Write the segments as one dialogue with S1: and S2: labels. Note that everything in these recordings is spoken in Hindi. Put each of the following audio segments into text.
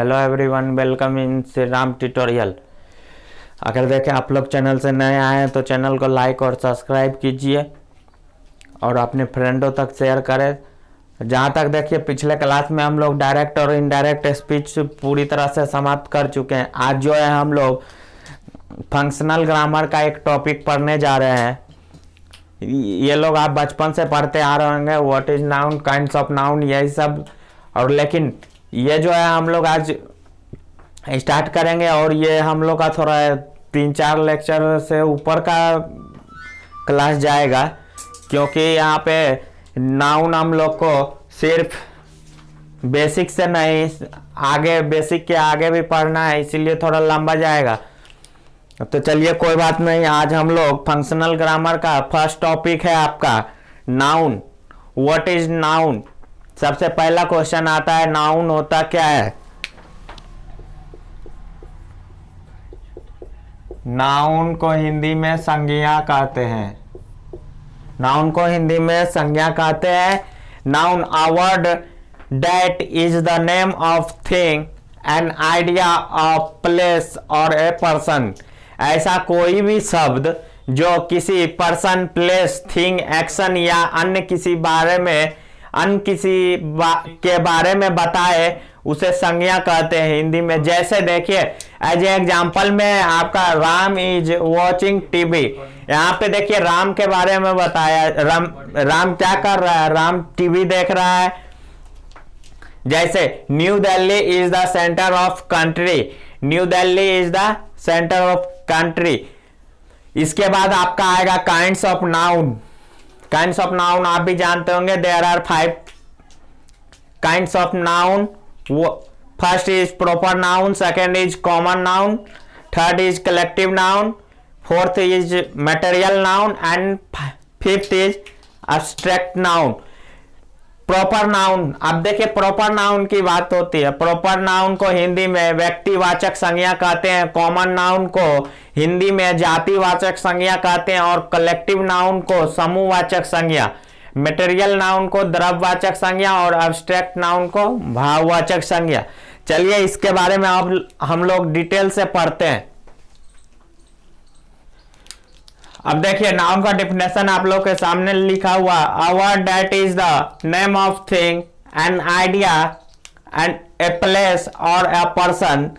S1: Hello everyone, welcome in Shri Ram tutorial. अगर देखें आप लोग चैनल से नए आए हैं तो चैनल को लाइक और सब्सक्राइब कीजिए और अपने फ्रेंडों तक शेयर करें। जहाँ तक देखिए पिछले क्लास में हम लोग डायरेक्ट और इनडायरेक्ट स्पीच पूरी तरह से समाप्त कर चुके हैं। आज जो है हम लोग फंक्शनल ग्रामर का एक टॉपिक पढ़ने जा रहे हैं। ये लोग आप बचपन से पढ़ते आ रहे होंगे, what is noun, kinds of noun, यही सब। और लेकिन ये जो है हम लोग आज स्टार्ट करेंगे और ये हम लोग का थोड़ा 3-4 लेक्चर से ऊपर का क्लास जाएगा, क्योंकि यहाँ पे नाउन हम लोग को सिर्फ बेसिक से नहीं, आगे बेसिक के आगे भी पढ़ना है, इसीलिए थोड़ा लंबा जाएगा। तो चलिए कोई बात नहीं, आज हम लोग फंक्शनल ग्रामर का फर्स्ट टॉपिक है आपका नाउन। What is noun? सबसे पहला क्वेश्चन आता है, नाउन होता क्या है? नाउन को हिंदी में संज्ञा कहते हैं। नाउन को हिंदी में संज्ञा कहते हैं। Noun a word that is the name of thing, an idea, a place और ए पर्सन। ऐसा कोई भी शब्द जो किसी पर्सन, प्लेस, थिंग, एक्शन या अन्य किसी के बारे में बताए उसे संज्ञा कहते हैं हिंदी में। जैसे देखिए एज ए एग्जाम्पल में आपका राम इज वॉचिंग टीवी। यहाँ पे देखिए राम के बारे में बताया। राम क्या कर रहा है? राम टीवी देख रहा है। जैसे New Delhi is the centre of country. New Delhi is the centre of country. इसके बाद आपका आएगा kinds of noun. Kinds of noun आप भी जानते होंगे, there are 5 kinds of noun. First is proper noun, second is common noun, third is collective noun, fourth is material noun and fifth is abstract noun. Proper noun, अब देखिए प्रॉपर नाउन की बात होती है। प्रॉपर नाउन को हिंदी में व्यक्तिवाचक संज्ञा कहते हैं, कॉमन नाउन को हिंदी में जातिवाचक संज्ञा कहते हैं और कलेक्टिव नाउन को समूहवाचक संज्ञा, मटेरियल नाउन को द्रव्यवाचक संज्ञा और एब्स्ट्रैक्ट नाउन को भाववाचक संज्ञा। चलिए इसके बारे में अब हम लोग डिटेल से पढ़ते हैं। अब देखिए नाउन का डिफिनेशन आप लोग के सामने लिखा हुआ, a word that is the name of thing, an idea and a place और ए पर्सन।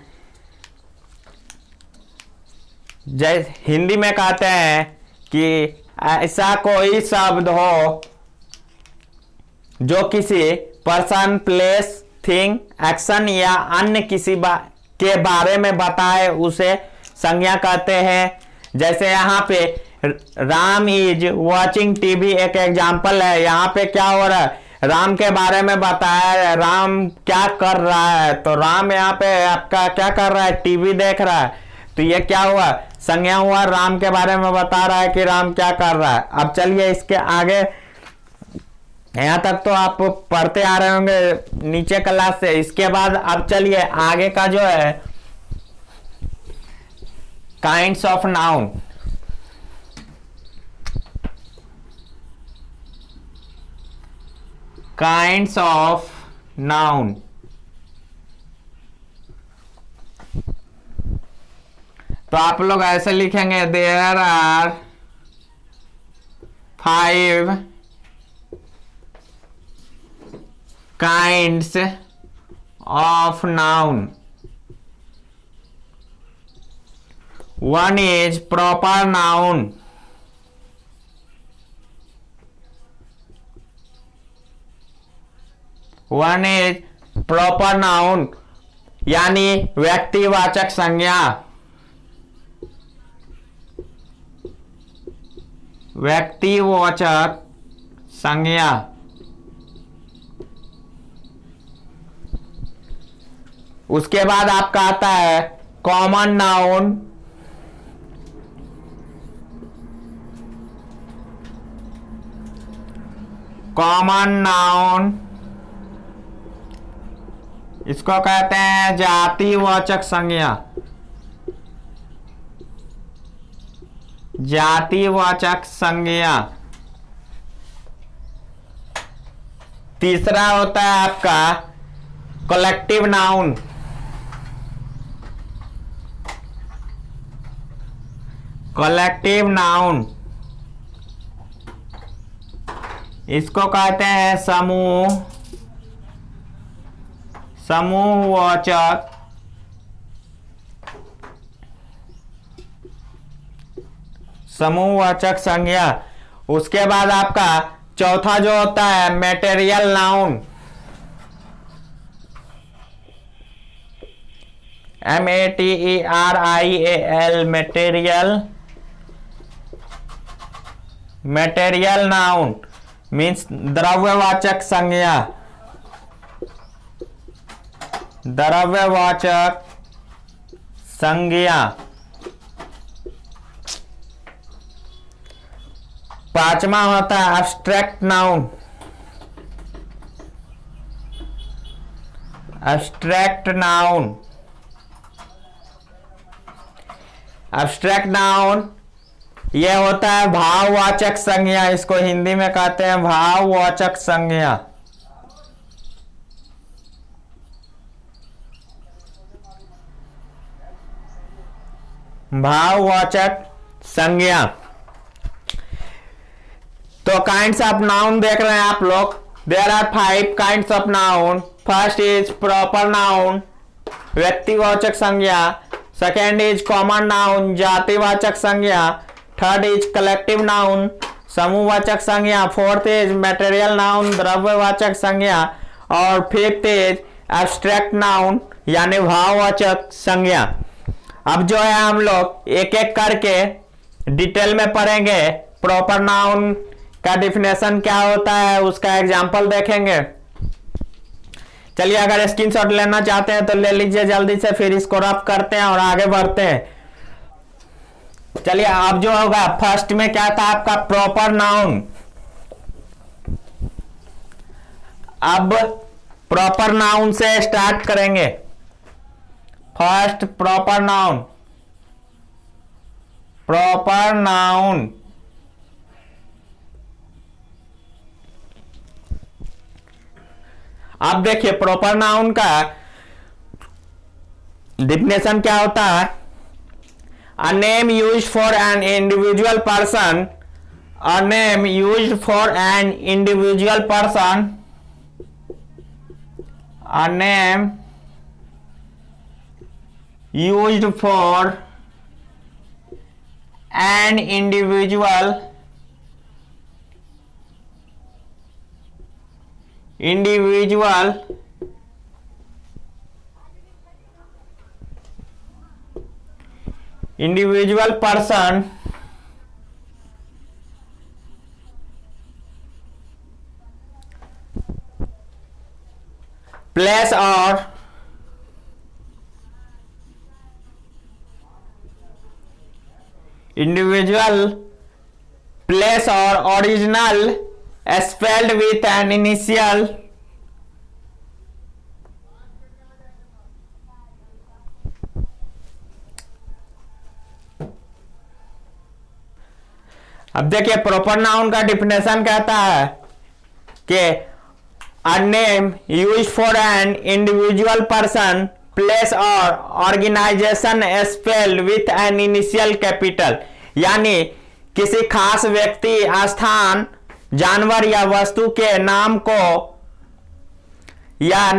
S1: जैसे हिंदी में कहते हैं कि ऐसा कोई शब्द हो जो किसी पर्सन, प्लेस, थिंग, एक्शन या अन्य किसी के बारे में बताए उसे संज्ञा कहते हैं। जैसे यहाँ पे राम इज वॉचिंग टीवी एक एग्जाम्पल है। यहाँ पे क्या हो रहा है? राम के बारे में बताया है, राम क्या कर रहा है। तो राम यहाँ पे आपका क्या कर रहा है? टीवी देख रहा है। तो ये क्या हुआ? संज्ञा हुआ, राम के बारे में बता रहा है कि राम क्या कर रहा है। अब चलिए इसके आगे, यहाँ तक तो आप पढ़ते आ रहे होंगे नीचे क्लास से। इसके बाद अब चलिए आगे का जो है kinds of noun. Kinds of noun, तो आप लोग ऐसे लिखेंगे, there are 5 kinds of noun. One is proper noun. One is proper noun यानी व्यक्तिवाचक संज्ञा। व्यक्तिवाचक संज्ञा। उसके बाद आपका आता है कॉमन नाउन। कॉमन नाउन इसको कहते हैं जातिवाचक संज्ञा। जातिवाचक संज्ञा। तीसरा होता है आपका कलेक्टिव नाउन। कलेक्टिव नाउन, इसको कहते हैं समूह, समूहवाचक, समूहवाचक संज्ञा। उसके बाद आपका चौथा जो होता है material noun, METERIAL, material, material noun means द्रव्यवाचक संज्ञा, द्रव्यवाचक संज्ञा। पांचवा होता है abstract noun, abstract noun, abstract noun ये होता है भाववाचक संज्ञा, इसको हिंदी में कहते हैं भाववाचक संज्ञा। भाववाचक संज्ञा। तो काइंड्स ऑफ नाउन देख रहे हैं आप लोग। There are 5 kinds of noun. First is proper noun, व्यक्तिवाचक संज्ञा। सेकेंड इज कॉमन नाउन, जातिवाचक संज्ञा। थर्ड इज कलेक्टिव नाउन, समूहवाचक संज्ञा। फोर्थ इज मटेरियल नाउन, द्रव्यवाचक संज्ञा। और फिफ्थ इज एब्स्ट्रैक्ट नाउन यानी भाववाचक संज्ञा। अब जो है हम लोग एक एक करके डिटेल में पढ़ेंगे। प्रॉपर नाउन का डिफिनेशन क्या होता है, उसका एग्जांपल देखेंगे। चलिए, अगर स्क्रीनशॉट लेना चाहते हैं तो ले लीजिए जल्दी से, फिर इसको रफ करते हैं और आगे बढ़ते हैं। चलिए, अब जो होगा फर्स्ट में क्या था आपका प्रॉपर नाउन। अब प्रॉपर नाउन से स्टार्ट करेंगे। First proper noun, proper noun अब देखिए प्रॉपर नाउन का डिफिनेशन क्या होता है। अ name used for an individual person, a name used for an individual person, a name used for an individual person, place or individual, place or original spelled with an initial, अब देखिए प्रॉपर नाउन का डिफिनेशन कहता है कि a name used for an individual person, place और organisation spelled with an initial capital, यानी किसी खास व्यक्ति, स्थान, जानवर या वस्तु के नाम को या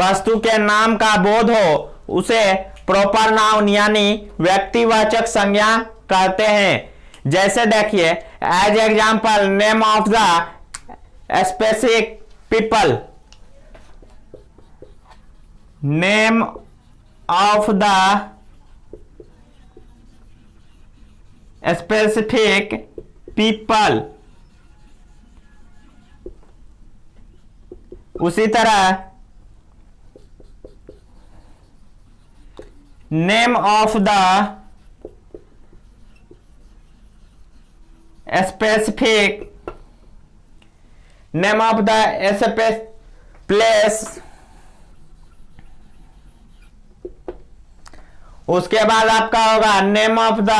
S1: वस्तु के नाम का बोध हो उसे प्रॉपर नाउन यानी व्यक्तिवाचक संज्ञा कहते हैं। जैसे देखिए as example name of the specific people, name of the specific people. उसी तरह name of the specific, name of the place. उसके बाद आपका होगा name of the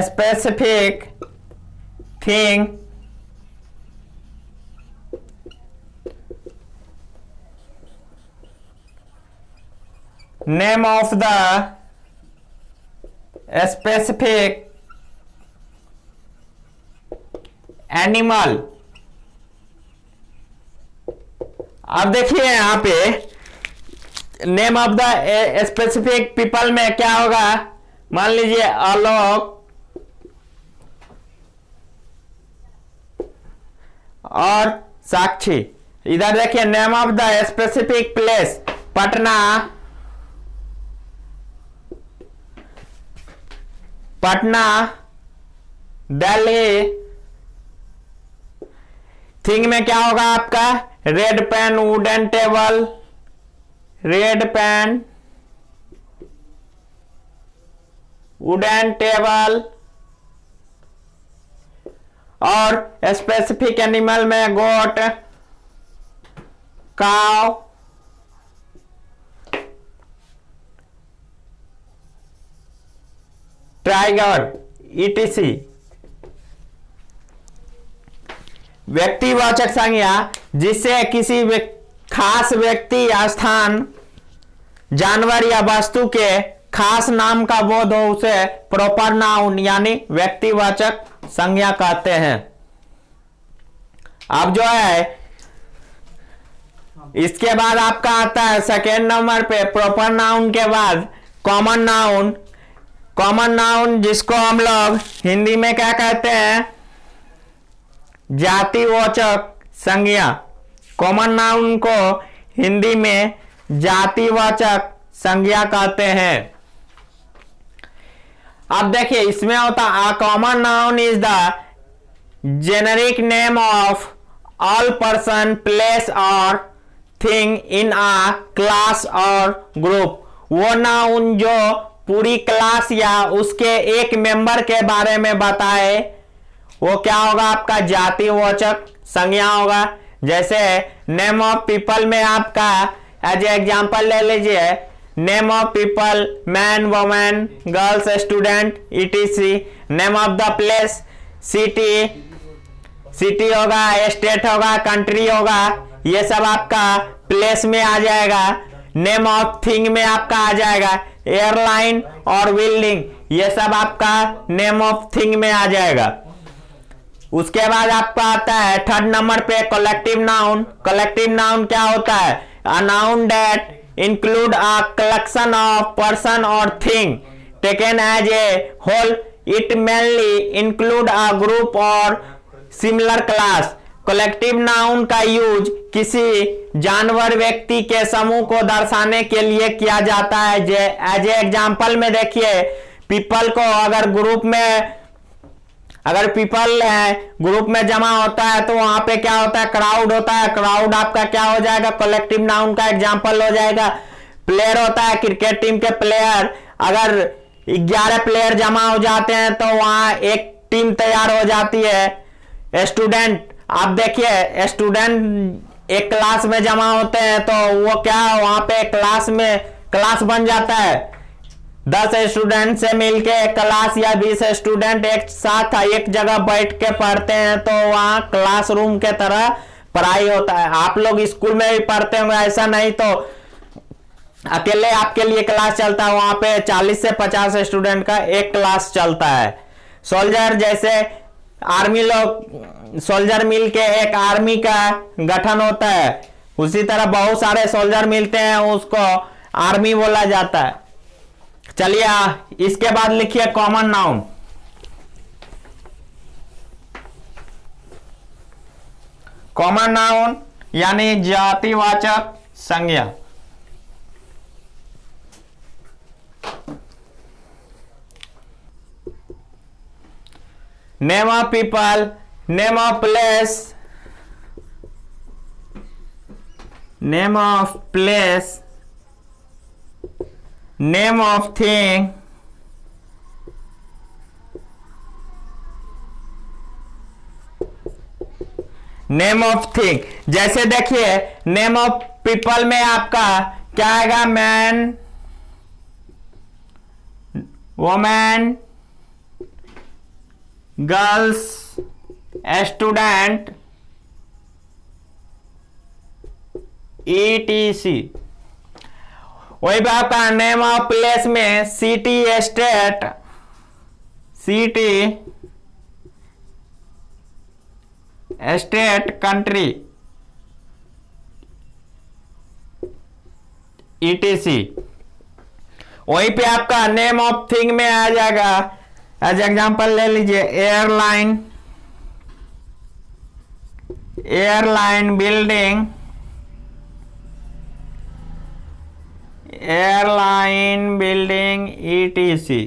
S1: specific thing name of the specific animal. अब देखिए यहां पे name of the specific people में क्या होगा, मान लीजिए आलोक और साक्षी। इधर देखिए name of the specific place Patna, Patna, Delhi. Thing में क्या होगा आपका, red pen, wooden table, red pen, wooden table. और स्पेसिफिक एनिमल में गोट, काव, टाइगर, ईटीसी। व्यक्तिवाचक संज्ञा जिससे किसी खास व्यक्ति या स्थान, जानवर या वस्तु के खास नाम का बोध हो उसे प्रॉपर नाउन यानी व्यक्तिवाचक संज्ञा कहते हैं। अब जो है इसके बाद आपका आता है सेकेंड नंबर पे प्रॉपर नाउन के बाद कॉमन नाउन। कॉमन नाउन जिसको हम लोग हिंदी में क्या कहते हैं, जातिवाचक संज्ञा। कॉमन नाउन को हिंदी में जातिवाचक संज्ञा कहते हैं। अब देखिए इसमें होता है common noun is the generic name of all person, place और थिंग इन अ क्लास और ग्रुप। वो नाउन जो पूरी क्लास या उसके एक मेंबर के बारे में बताए वो क्या होगा, आपका जातिवाचक संज्ञा होगा। जैसे नेम ऑफ पीपल में आपका एज एग्जांपल ले लीजिए, name of people man, women, girls, student, etc. Name of the place city, city होगा, स्टेट होगा, कंट्री होगा, ये सब आपका प्लेस में आ जाएगा। नेम ऑफ थिंग में आपका आ जाएगा एयरलाइन और बिल्डिंग, ये सब आपका नेम ऑफ थिंग में आ जाएगा। उसके बाद आपका आता है थर्ड नंबर पे कलेक्टिव नाउन। कलेक्टिव नाउन क्या होता है, a noun that include a collection of person or thing taken as a whole. It mainly include a group or similar class. Collective noun का यूज किसी जानवर, व्यक्ति के समूह को दर्शाने के लिए किया जाता है। एज एग्जाम्पल में देखिए पीपल को अगर ग्रुप में, अगर पीपल है ग्रुप में जमा होता है तो वहां पे क्या होता है, क्राउड होता है। क्राउड आपका क्या हो जाएगा, कलेक्टिव नाउन का एग्जांपल हो जाएगा। प्लेयर होता है क्रिकेट टीम के प्लेयर, अगर 11 प्लेयर जमा हो जाते हैं तो वहां एक टीम तैयार हो जाती है। स्टूडेंट, आप देखिए स्टूडेंट एक क्लास में जमा होते हैं तो वो क्या वहां पे क्लास में क्लास बन जाता है। 10 स्टूडेंट से मिलके क्लास या 20 स्टूडेंट एक साथ एक जगह बैठ के पढ़ते हैं तो वहां क्लासरूम के तरह पढ़ाई होता है। आप लोग स्कूल में भी पढ़ते होंगे, ऐसा नहीं तो अकेले आपके लिए क्लास चलता है, वहां पे 40 से 50 स्टूडेंट का एक क्लास चलता है। सोल्जर, जैसे आर्मी लोग सोल्जर मिलके एक आर्मी का गठन होता है, उसी तरह बहुत सारे सोल्जर मिलते हैं, उसको आर्मी बोला जाता है। चलिए इसके बाद लिखिए कॉमन नाउन। कॉमन नाउन यानी जातिवाचक संज्ञा। Name of people, name of place, name of place, name of thing, name of thing. जैसे देखिए नेम ऑफ पीपल में आपका क्या आएगा, man, women, girls, student, etc. वही पे आपका नेम ऑफ प्लेस में city, state, city, state, country, ETC। वहीं पे आपका नेम ऑफ थिंग में आ जाएगा, एज एग्जांपल ले लीजिए airline, airline, building, airline, building, ETC।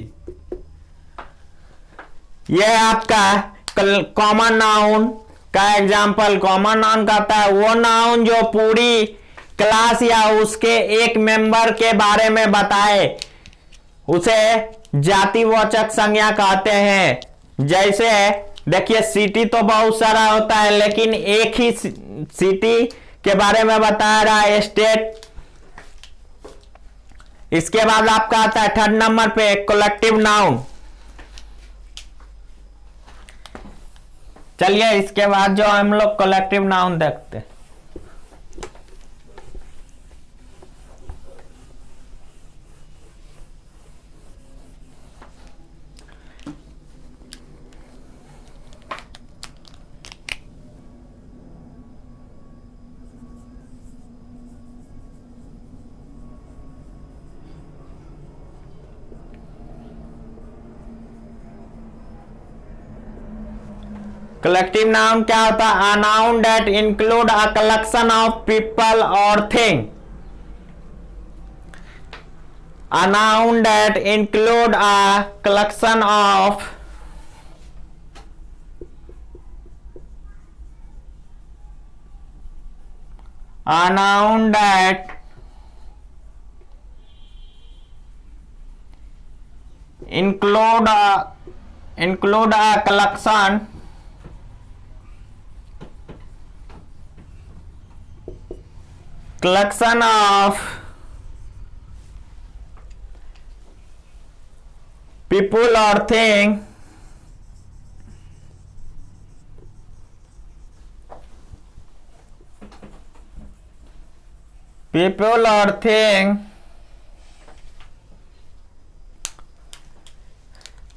S1: ये आपका कॉमन नाउन का एग्जांपल। कॉमन नाउन कहता है वो नाउन जो पूरी क्लास या उसके एक मेंबर के बारे में बताए, उसे जातिवाचक संज्ञा कहते हैं। जैसे देखिए सिटी तो बहुत सारा होता है, लेकिन एक ही सिटी के बारे में बता रहा है, स्टेट। इसके बाद आपका आता है थर्ड नंबर पे कलेक्टिव नाउन। चलिए इसके बाद जो हम लोग कलेक्टिव नाउन देखते हैं। कलेक्टिव नाउन क्या होता है? A noun that include a collection of people और thing. A noun that include a collection of a noun that include a collection of people or thing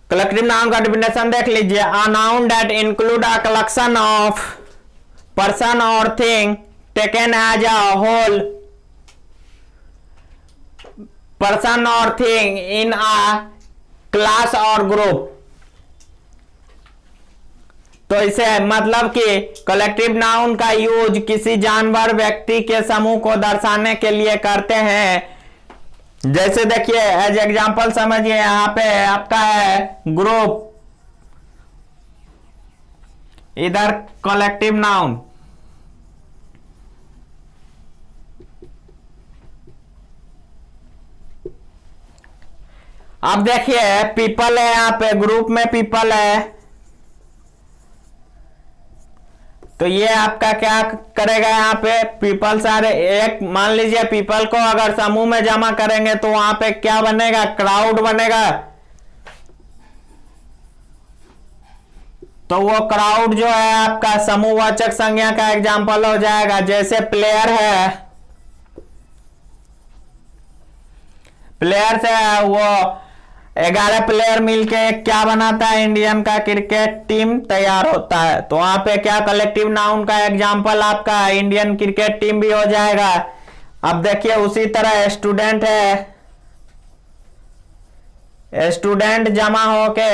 S1: collective noun का डिफिनेशन देख लीजिए। A noun that include a collection of person और thing taken as a whole, person और थिंग इन अ क्लास और ग्रुप। तो इसे मतलब कि कलेक्टिव नाउन का यूज किसी जानवर, व्यक्ति के समूह को दर्शाने के लिए करते हैं। जैसे देखिए एज एग्जांपल समझिए, यहां पे आपका है ग्रुप, इधर कलेक्टिव नाउन। अब देखिए पीपल है, यहां पे ग्रुप में पीपल है, तो ये आपका क्या करेगा? यहाँ पे पीपल सारे एक, मान लीजिए पीपल को अगर समूह में जमा करेंगे तो वहां पे क्या बनेगा? क्राउड बनेगा। तो वो क्राउड जो है आपका समूहवाचक संज्ञा का एग्जाम्पल हो जाएगा। जैसे प्लेयर है, प्लेयर से वो 11 प्लेयर मिलके क्या बनाता है? इंडियन का क्रिकेट टीम तैयार होता है। तो वहां पे क्या कलेक्टिव नाउन का एग्जांपल आपका इंडियन क्रिकेट टीम भी हो जाएगा। अब देखिए उसी तरह स्टूडेंट है, स्टूडेंट जमा होके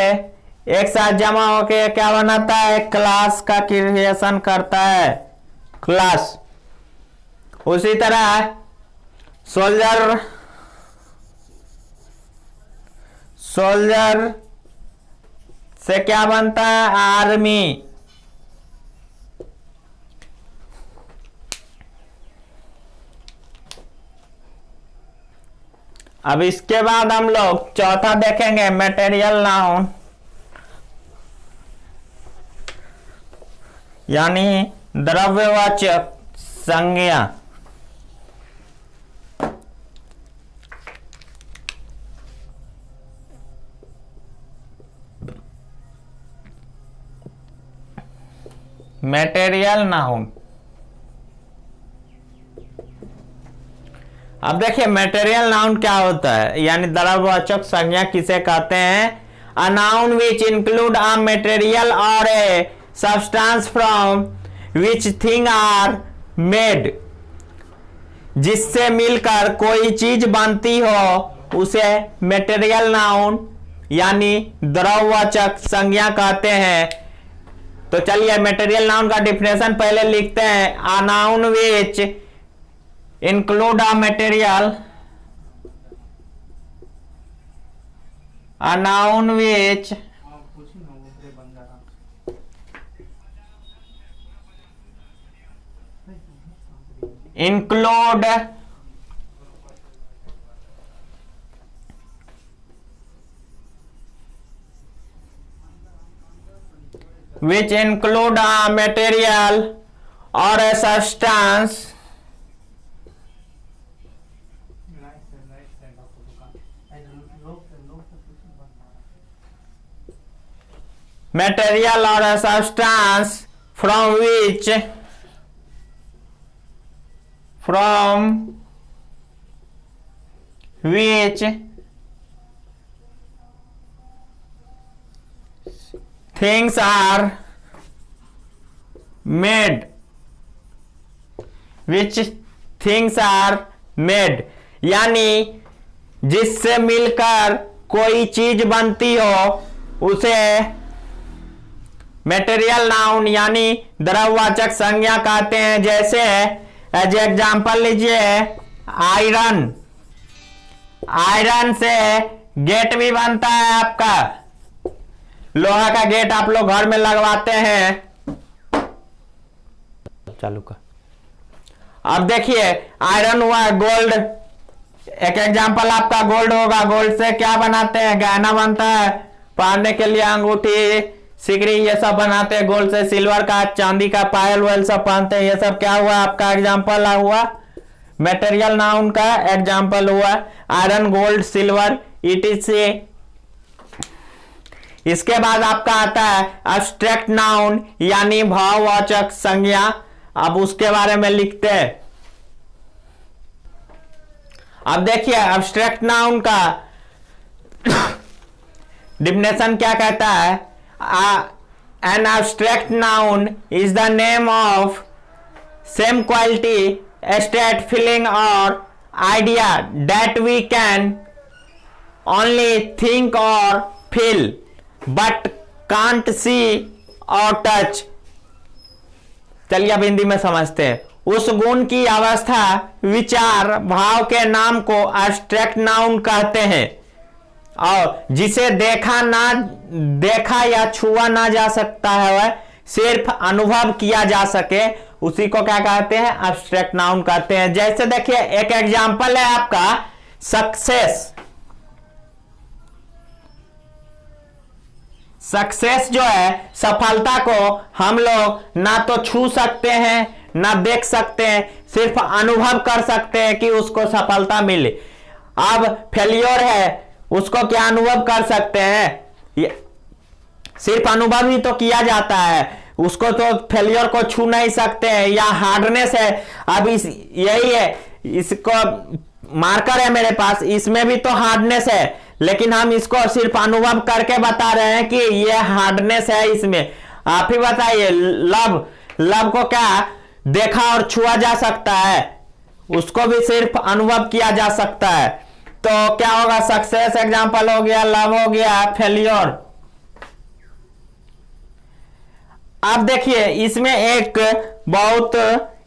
S1: एक साथ जमा होके क्या बनाता है? क्लास का क्रिएशन करता है, क्लास। उसी तरह सोल्जर, सोल्जर से क्या बनता है? आर्मी। अब इसके बाद हम लोग चौथा देखेंगे मटेरियल नाउन, यानी द्रव्यवाचक संज्ञा। Material noun. अब देखिए मटेरियल नाउन क्या होता है, यानी द्रव्यवाचक संज्ञा किसे कहते हैं? A noun which include a material और a substance from which thing are made, जिससे मिलकर कोई चीज बनती हो उसे मटेरियल नाउन यानी द्रव्यवाचक संज्ञा कहते हैं। तो चलिए मटेरियल नाउन का डिफिनेशन पहले लिखते हैं। A noun which include a material, a noun which include which include a material or a substance material or a substance from which things are made, which things are made, यानी जिससे मिलकर कोई चीज बनती हो उसे मटेरियल नाउन यानी द्रव्यवाचक संज्ञा कहते हैं। जैसे एज एग्जांपल लीजिए आयरन, आयरन से गेट भी बनता है आपका, लोहा का गेट आप लोग घर में लगवाते हैं। चालू का अब देखिए आयरन हुआ, गोल्ड एक एग्जांपल आपका गोल्ड होगा, गोल्ड से क्या बनाते हैं? गहना बनता है, पहनने के लिए अंगूठी सिकड़ी ये सब बनाते हैं गोल्ड से, सिल्वर का चांदी का पायल वायल सब पहनते हैं। ये सब क्या हुआ? आपका एग्जांपल हुआ मटेरियल नाउन का एग्जांपल हुआ आयरन, गोल्ड, सिल्वर etc। इसके बाद आपका आता है एब्स्ट्रैक्ट नाउन यानी भाववाचक संज्ञा। अब उसके बारे में लिखते हैं। अब देखिए एब्स्ट्रैक्ट नाउन का डिफिनेशन क्या कहता है? An abstract noun is the name of same quality, state, feeling or idea that we can only think or feel but can't see or touch। चलिए अब हिंदी में समझते हैं। उस गुण की अवस्था, विचार, भाव के नाम को एब्स्ट्रैक्ट नाउन कहते हैं और जिसे देखा या छुआ ना जा सकता है, वह सिर्फ अनुभव किया जा सके, उसी को क्या कहते हैं? एब्स्ट्रैक्ट नाउन कहते हैं। जैसे देखिए एक एग्जांपल है आपका सक्सेस। सक्सेस जो है सफलता को हम लोग ना तो छू सकते हैं ना देख सकते हैं, सिर्फ अनुभव कर सकते हैं कि उसको सफलता मिले। अब फेलियर है, उसको क्या अनुभव कर सकते हैं? सिर्फ अनुभव ही तो किया जाता है, उसको तो फेलियर को छू नहीं सकते हैं। या हार्डनेस है, अब यही है, इसको मार्कर है मेरे पास, इसमें भी तो हार्डनेस है, लेकिन हम इसको सिर्फ अनुभव करके बता रहे हैं कि ये हार्डनेस है इसमें। आप ही बताइए लव को क्या देखा और छुआ जा सकता है? उसको भी सिर्फ अनुभव किया जा सकता है। तो क्या होगा? सक्सेस एग्जांपल हो गया, लव हो गया, फेलियर। अब देखिए इसमें एक बहुत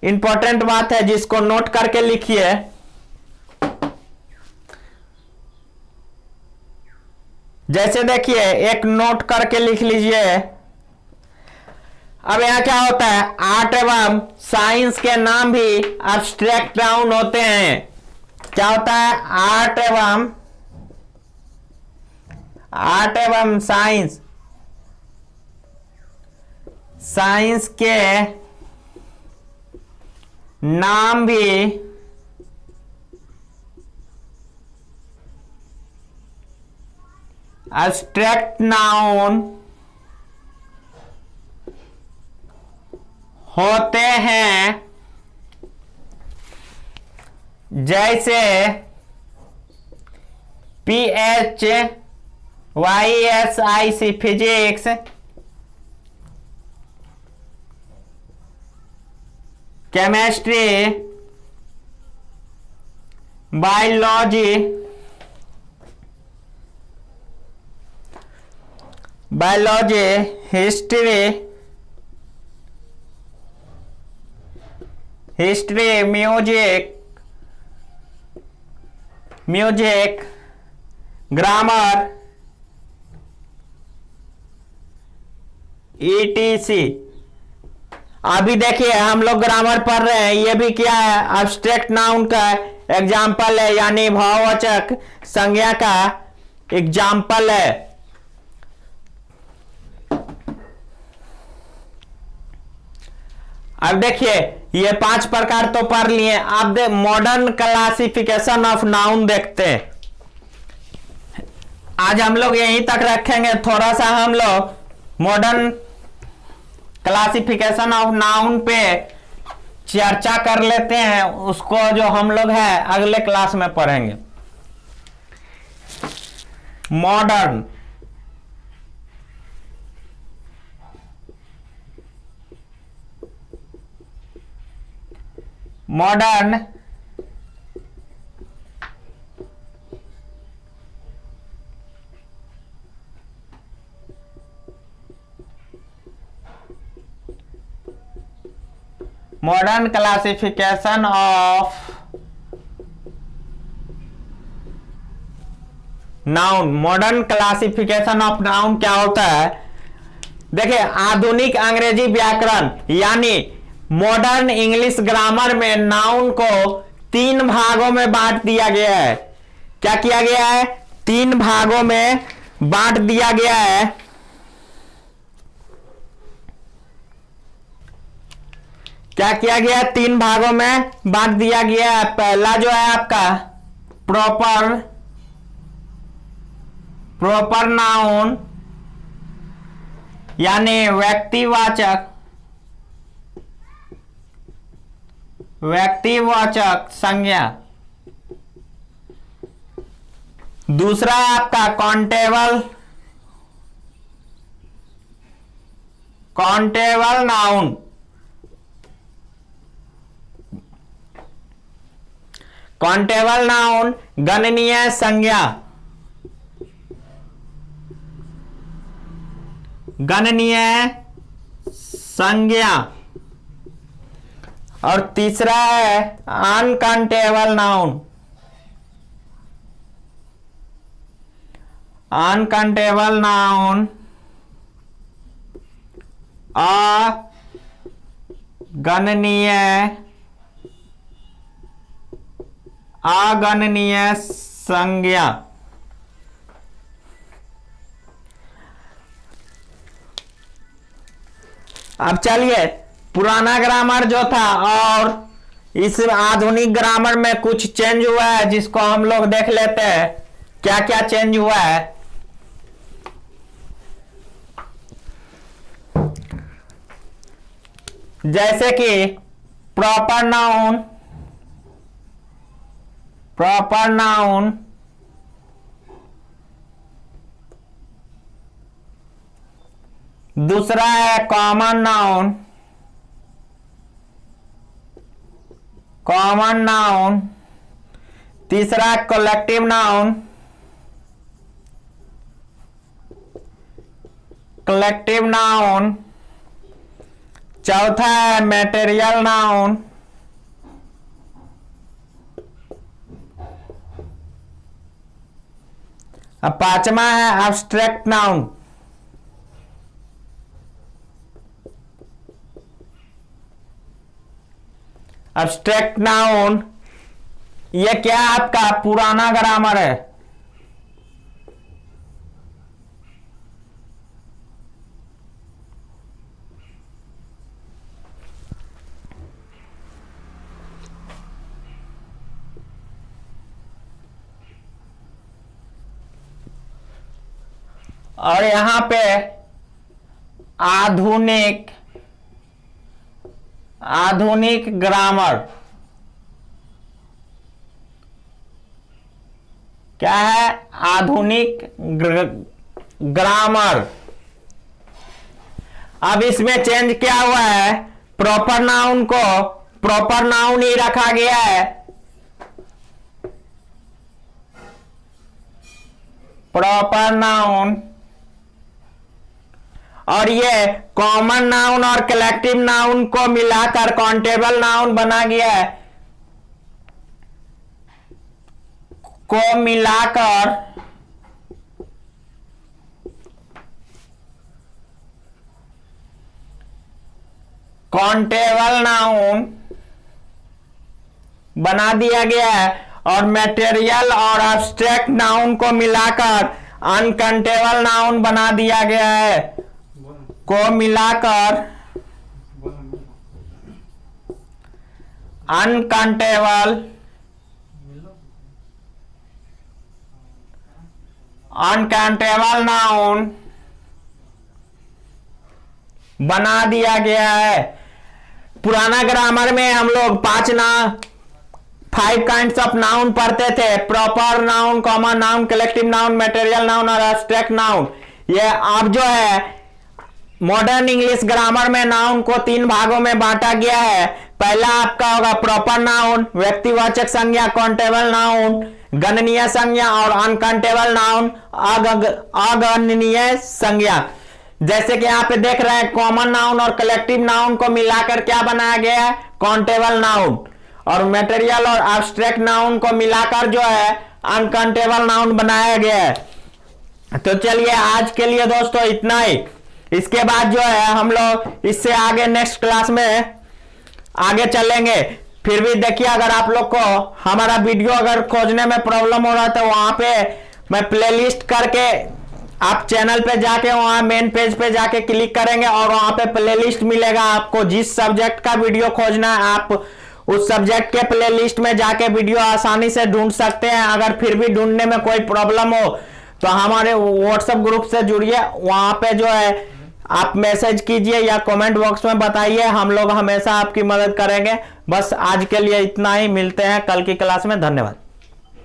S1: इंपॉर्टेंट बात है जिसको नोट करके लिखिए। जैसे देखिए एक नोट करके लिख लीजिए। अब यहां क्या होता है? आर्ट एवं साइंस के नाम भी एब्स्ट्रैक्ट नाउन होते हैं। क्या होता है? आर्ट एवं साइंस, साइंस के नाम भी एब्स्ट्रैक्ट नाउन होते हैं। जैसे PHYSIC physics, chemistry, biology, history, music, grammar, ETC। अभी देखिए हम लोग ग्रामर पढ़ रहे हैं, ये भी क्या है, एब्स्ट्रैक्ट नाउन का एग्जाम्पल है, यानी भाववाचक संज्ञा का एग्जाम्पल है। अब देखिए ये 5 प्रकार तो पढ़ लिए, अब मॉडर्न क्लासिफिकेशन ऑफ नाउन देखते हैं। आज हम लोग यहीं तक रखेंगे, थोड़ा सा हम लोग मॉडर्न क्लासिफिकेशन ऑफ नाउन पे चर्चा कर लेते हैं, उसको जो हम लोग है अगले क्लास में पढ़ेंगे। Modern modern classification of noun. Modern classification of noun क्या होता है? देखिए आधुनिक अंग्रेजी व्याकरण यानी मॉडर्न इंग्लिश ग्रामर में नाउन को 3 भागों में बांट दिया गया है। क्या किया गया है? 3 भागों में बांट दिया गया है। क्या किया गया? 3 भागों में बांट दिया गया है। पहला जो है आपका प्रॉपर नाउन यानी व्यक्तिवाचक संज्ञा। दूसरा है आपका काउंटेबल नाउन। काउंटेबल नाउन गणनीय संज्ञा। और तीसरा है अनकाउंटेबल नाउन। अगणनीय संज्ञा। अब चलिए पुराना ग्रामर जो था और इस आधुनिक ग्रामर में कुछ चेंज हुआ है, जिसको हम लोग देख लेते हैं क्या क्या चेंज हुआ है। जैसे कि प्रॉपर नाउन दूसरा है कॉमन नाउन। तीसरा कलेक्टिव नाउन। चौथा है मैटेरियल नाउन। अब पांचवा है एब्स्ट्रैक्ट नाउन। एब्स्ट्रैक्ट नाउन ये क्या आपका पुराना ग्रामर है। और यहां पे आधुनिक ग्रामर क्या है? आधुनिक ग्रामर। अब इसमें चेंज क्या हुआ है, प्रॉपर नाउन को प्रॉपर नाउन ही रखा गया है, प्रॉपर नाउन, और ये कॉमन नाउन और कलेक्टिव नाउन को मिलाकर काउंटेबल नाउन बना गया है, को मिलाकर काउंटेबल नाउन बना दिया गया है, और मटेरियल और एब्स्ट्रैक्ट नाउन को मिलाकर अनकाउंटेबल नाउन बना दिया गया है, को मिलाकर अनकाउंटेबल नाउन बना दिया गया है। पुराना ग्रामर में हम लोग 5 काइंड्स ऑफ नाउन पढ़ते थे, proper noun, common noun, collective noun, material noun और एब्स्ट्रैक्ट नाउन। ये अब जो है मॉडर्न इंग्लिश ग्रामर में नाउन को 3 भागों में बांटा गया है। पहला आपका होगा प्रॉपर नाउन, व्यक्तिवाचक संज्ञा, काउंटेबल नाउन, गणनीय संज्ञा, और अनकाउंटेबल नाउन, अगणनीय संज्ञा। जैसे कि यहाँ पे देख रहे हैं, कॉमन नाउन और कलेक्टिव नाउन को मिलाकर क्या बनाया गया है, काउंटेबल नाउन, और मटेरियल और एब्स्ट्रैक्ट नाउन को मिलाकर जो है अनकाउंटेबल नाउन बनाया गया है। तो चलिए आज के लिए दोस्तों इतना ही। इसके बाद जो है हम लोग इससे आगे नेक्स्ट क्लास में आगे चलेंगे। फिर भी देखिए, अगर आप लोग को हमारा वीडियो अगर खोजने में प्रॉब्लम हो रहा है तो वहां पे मैं प्लेलिस्ट करके, आप चैनल पे जाके वहां मेन पेज पे जाके क्लिक करेंगे और वहां पे प्लेलिस्ट मिलेगा। आपको जिस सब्जेक्ट का वीडियो खोजना है आप उस सब्जेक्ट के प्लेलिस्ट में जाके वीडियो आसानी से ढूंढ सकते हैं। अगर फिर भी ढूंढने में कोई प्रॉब्लम हो तो हमारे व्हाट्सएप ग्रुप से जुड़िए, वहां पे जो है आप मैसेज कीजिए या कमेंट बॉक्स में बताइए, हम लोग हमेशा आपकी मदद करेंगे। बस आज के लिए इतना ही, मिलते हैं कल की क्लास में। धन्यवाद।